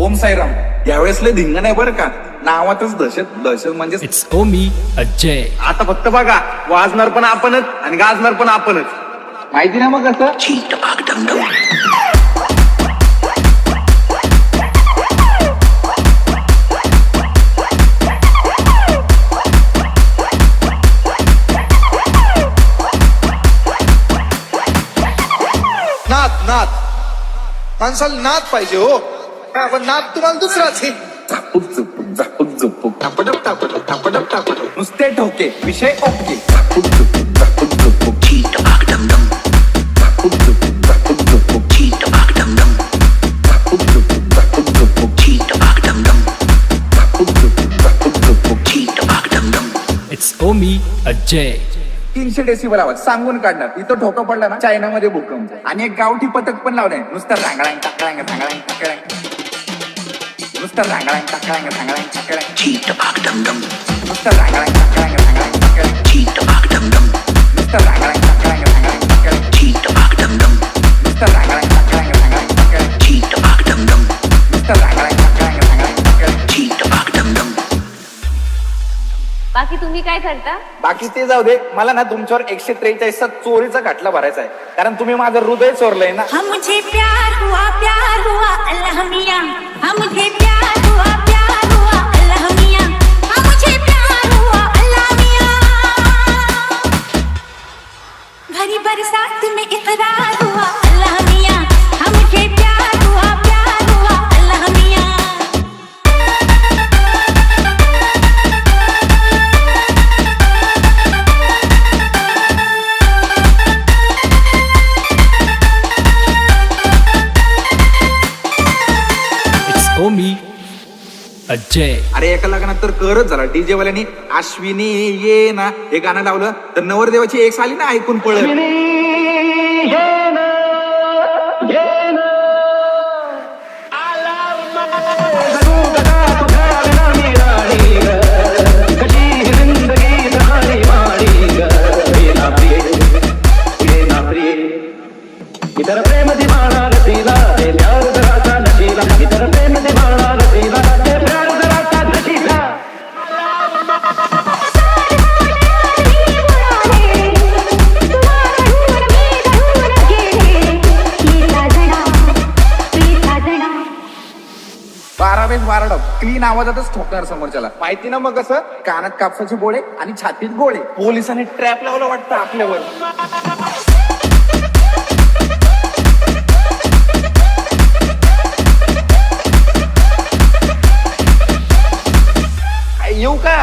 ओम साईराम. यावेळेस लय धिंग नाही बरं का, नावातच दहशत. दहशत म्हणजे इट्स ओमी अजय. आता फक्त बघा, वाजणार पण आपणच आणि गाजणार पण आपणच. माहिती ना मग कसं. नात नात माणसाला नात पाहिजे हो. पण नात तुम्हाला दुसराच आहे. झापूक झुपूक झापूक झुपूक टापडप टापडप टापडप टापडप. नुसते ठोके विषय ओके. झापूक झुपूक झापूक झुपूक झापूक झुपूक झापूक झुपूक झापूक झुपूक झापूक झुपूक झापूक झुपूक झापूक झुपूक. इट्स ओमी अजय. 300 डेसिबल आवाज सांगून काढणार. इथं ठोका पडला ना चायनामध्ये भूकंप. आणि एक गावठी पथक पण लावलंय. नुसतं रांगळांग टाकळांग सांगळांग टाकळांग. नुसतं रांगळांग टाकळांग सांगळांग टाकळांग. नुसतं रांगळांग टाकळांग सांगळांग टाकळांग. नुसतं रांगळांग टाकळांग सांगळांग टाकळांग. नुसतं रांगळांग टाकळांग सांगळांग टाकळांग. नुसतं रांगळांग टाकळांग सांगळांग टाकळांग. बाकी तुम्ही काय करता? बाकी ते जाऊ दे. मला ना तुमच्यावर 143चा चोरीचा खटला भरायचा आहे. कारण तुम्ही माझं हृदय चोरलंय ना. हम मुझे प्यार हुआ अल्लाह मियां. हम मुझे प्यार हुआ अल्लाह मियां. हम मुझे प्यार हुआ अल्लाह मियां. भरी बरसात में इकरार हुआ अल्लाह मियां. हम मुझे प्यार हुआ अल्लाह मियां. ओमी अजय. अरे एका लग्नात तर करच झाला. डीजे वाल्यानी अश्विनी ये ना हे गाणं लावलं तर नवरदेवाची एक साली ना ऐकून पळत. इतर प्रेम दिवाणा रसीला ते प्यार जराचा नशीला. इतर प्रेम दिवाणा रसीला ते प्यार जराचा नशीला. बारा क्लीन आवाजातच ठोकणार समोरच्याला. माहिती ना मग कसं. कानात कापसाचे गोळे आणि छातीत गोळे. पोलिसांनी ट्रॅप लावलं वाटतं आपल्यावर. येऊ का?